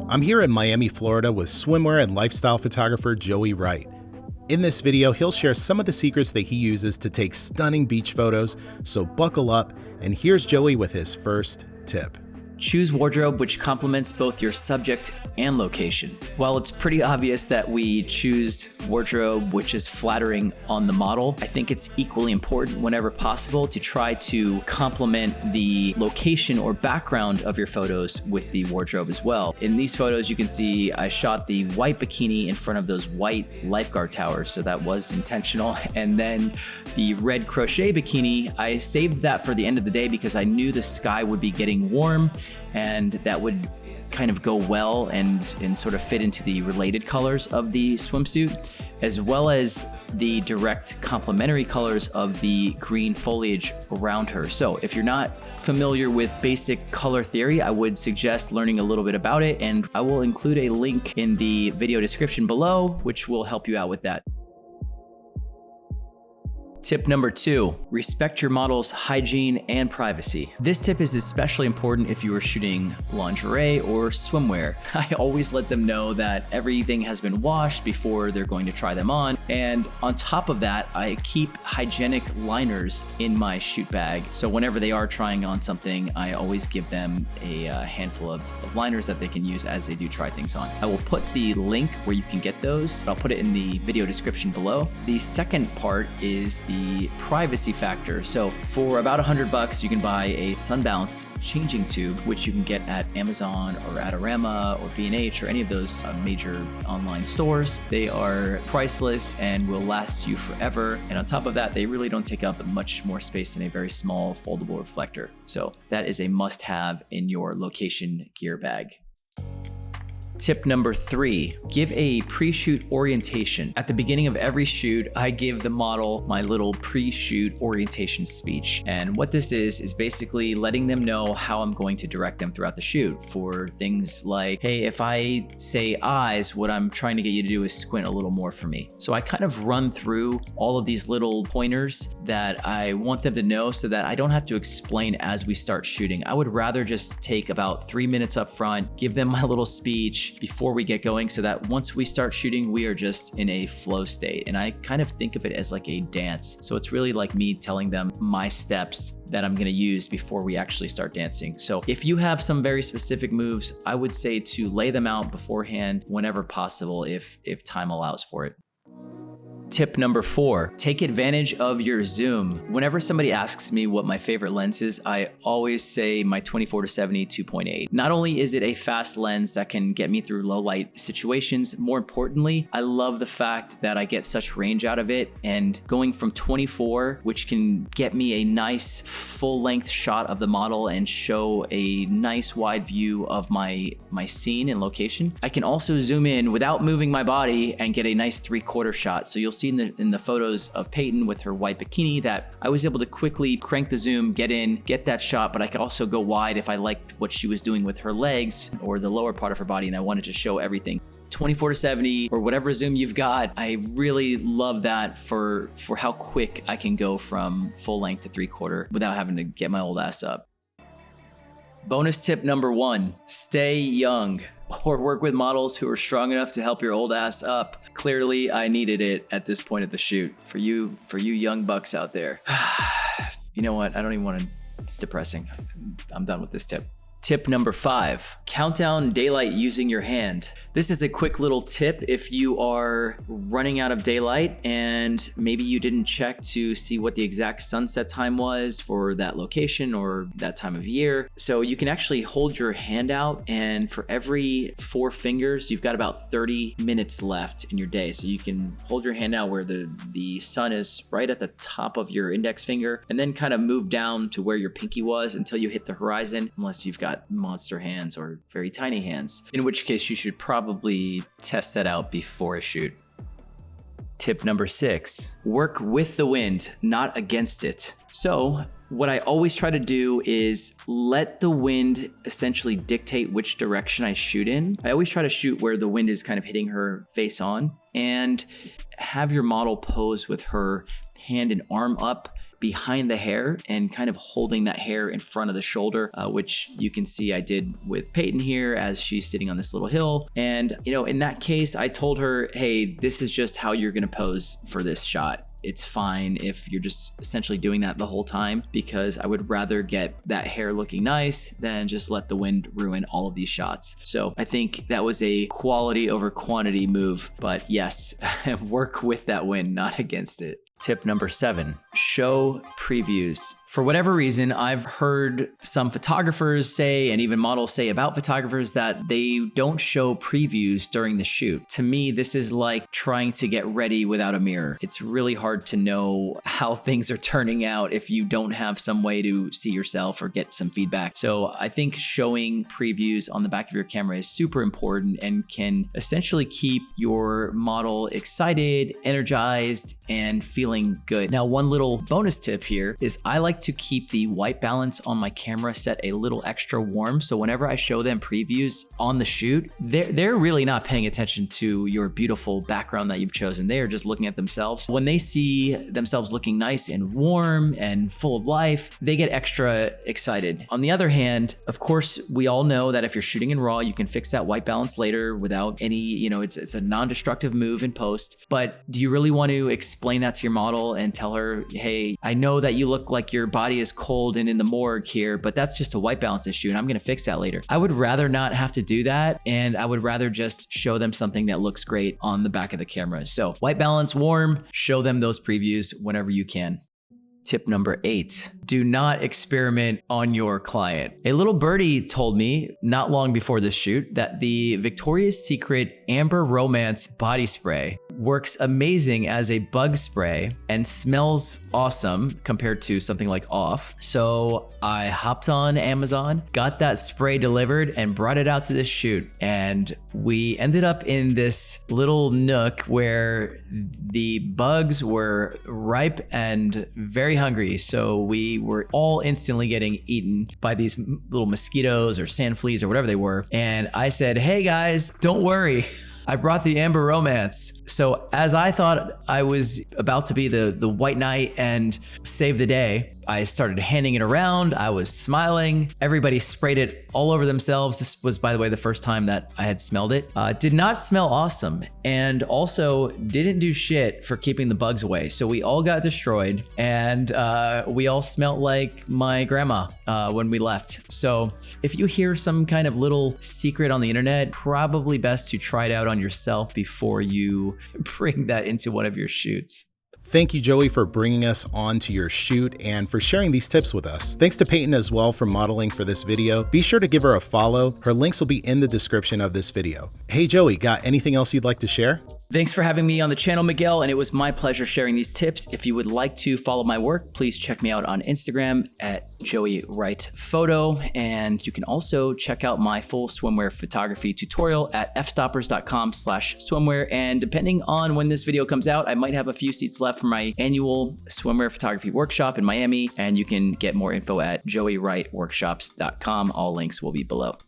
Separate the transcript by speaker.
Speaker 1: I'm here in Miami, Florida with swimwear and lifestyle photographer Joey Wright. In this video, he'll share some of the secrets that he uses to take stunning beach photos, so buckle up, and here's Joey with his first tip.
Speaker 2: Choose wardrobe which complements both your subject and location. While it's pretty obvious that we choose wardrobe which is flattering on the model, I think it's equally important whenever possible to try to complement the location or background of your photos with the wardrobe as well. In these photos, you can see I shot the white bikini in front of those white lifeguard towers, so that was intentional. And then the red crochet bikini, I saved that for the end of the day because I knew the sky would be getting warm and that would kind of go well and sort of fit into the related colors of the swimsuit, as well as the direct complementary colors of the green foliage around her. So if you're not familiar with basic color theory, I would suggest learning a little bit about it, and I will include a link in the video description below, which will help you out with that. Tip number 2, respect your model's hygiene and privacy. This tip is especially important if you are shooting lingerie or swimwear. I always let them know that everything has been washed before they're going to try them on. And on top of that, I keep hygienic liners in my shoot bag. So whenever they are trying on something, I always give them a handful of liners that they can use as they do try things on. I will put the link where you can get those. I'll put it in the video description below. The second part is the privacy factor. So for about $100, you can buy a Sunbounce changing tube, which you can get at Amazon or Adorama or B&H or any of those major online stores. They are priceless and will last you forever. And on top of that, they really don't take up much more space than a very small foldable reflector. So that is a must-have in your location gear bag. Tip number 3, give a pre-shoot orientation. At the beginning of every shoot, I give the model my little pre-shoot orientation speech. And what this is basically letting them know how I'm going to direct them throughout the shoot for things like, hey, if I say eyes, what I'm trying to get you to do is squint a little more for me. So I kind of run through all of these little pointers that I want them to know so that I don't have to explain as we start shooting. I would rather just take about 3 minutes up front, give them my little speech before we get going so that once we start shooting, we are just in a flow state. And I kind of think of it as like a dance. So it's really like me telling them my steps that I'm gonna use before we actually start dancing. So if you have some very specific moves, I would say to lay them out beforehand whenever possible if time allows for it. Tip number 4, take advantage of your zoom. Whenever somebody asks me what my favorite lens is, I always say my 24-70 2.8. Not only is it a fast lens that can get me through low light situations, more importantly, I love the fact that I get such range out of it, and going from 24, which can get me a nice full length shot of the model and show a nice wide view of my scene and location, I can also zoom in without moving my body and get a nice 3/4 shot. So you'll see in the photos of Peyton with her white bikini that I was able to quickly crank the zoom, get that shot, but I could also go wide if I liked what she was doing with her legs or the lower part of her body and I wanted to show everything. 24-70 or whatever zoom you've got, I really love that for how quick I can go from full length to 3/4 without having to get my old ass up. Bonus tip number 1, stay young. Or work with models who are strong enough to help your old ass up. Clearly, I needed it at this point of the shoot. For you young bucks out there. You know what? I don't even want to, it's depressing. I'm done with this tip. Tip number 5, count down daylight using your hand. This is a quick little tip if you are running out of daylight and maybe you didn't check to see what the exact sunset time was for that location or that time of year. So you can actually hold your hand out, and for every 4 fingers, you've got about 30 minutes left in your day. So you can hold your hand out where the sun is right at the top of your index finger, and then kind of move down to where your pinky was until you hit the horizon, unless you've got monster hands or very tiny hands, in which case you should probably test that out before a shoot. Tip number 6, work with the wind, not against it. So what I always try to do is let the wind essentially dictate which direction I shoot in. I always try to shoot where the wind is kind of hitting her face on, and have your model pose with her hand and arm up behind the hair and kind of holding that hair in front of the shoulder, which you can see I did with Peyton here as she's sitting on this little hill. And, in that case, I told her, hey, this is just how you're going to pose for this shot. It's fine if you're just essentially doing that the whole time, because I would rather get that hair looking nice than just let the wind ruin all of these shots. So I think that was a quality over quantity move, but yes, work with that wind, not against it. Tip number 7, show previews. For whatever reason, I've heard some photographers say, and even models say about photographers, that they don't show previews during the shoot. To me, this is like trying to get ready without a mirror. It's really hard to know how things are turning out if you don't have some way to see yourself or get some feedback. So I think showing previews on the back of your camera is super important and can essentially keep your model excited, energized, and feeling good. Now, one little bonus tip here is I like to keep the white balance on my camera set a little extra warm. So whenever I show them previews on the shoot, they're really not paying attention to your beautiful background that you've chosen. They are just looking at themselves. When they see themselves looking nice and warm and full of life, they get extra excited. On the other hand, of course, we all know that if you're shooting in RAW, you can fix that white balance later without any, it's a non-destructive move in post. But do you really want to explain that to your model and tell her, hey, I know that you look like your body is cold and in the morgue here, but that's just a white balance issue and I'm gonna fix that later. I would rather not have to do that, and I would rather just show them something that looks great on the back of the camera. So white balance, warm, show them those previews whenever you can. Tip number 8, do not experiment on your client. A little birdie told me not long before this shoot that the Victoria's Secret Amber Romance body spray works amazing as a bug spray and smells awesome compared to something like Off. So I hopped on Amazon, got that spray delivered, and brought it out to this shoot. And we ended up in this little nook where the bugs were ripe and very hungry. So we were all instantly getting eaten by these little mosquitoes or sand fleas or whatever they were. And I said, hey guys, don't worry. I brought the Amber Romance. So as I thought I was about to be the white knight and save the day, I started handing it around. I was smiling. Everybody sprayed it all over themselves. This was, by the way, the first time that I had smelled it. Did not smell awesome, and also didn't do shit for keeping the bugs away. So we all got destroyed, and we all smelled like my grandma when we left. So if you hear some kind of little secret on the internet, probably best to try it out on yourself before you bring that into one of your shoots.
Speaker 1: Thank you, Joey, for bringing us on to your shoot and for sharing these tips with us. Thanks to Peyton as well for modeling for this video. Be sure to give her a follow. Her links will be in the description of this video. Hey, Joey, got anything else you'd like to share?
Speaker 2: Thanks for having me on the channel, Miguel, and it was my pleasure sharing these tips. If you would like to follow my work, please check me out on Instagram at Joey Wright Photo, and you can also check out my full swimwear photography tutorial at fstoppers.com/swimwear. And depending on when this video comes out, I might have a few seats left for my annual swimwear photography workshop in Miami, and you can get more info at joeywrightworkshops.com. All links will be below.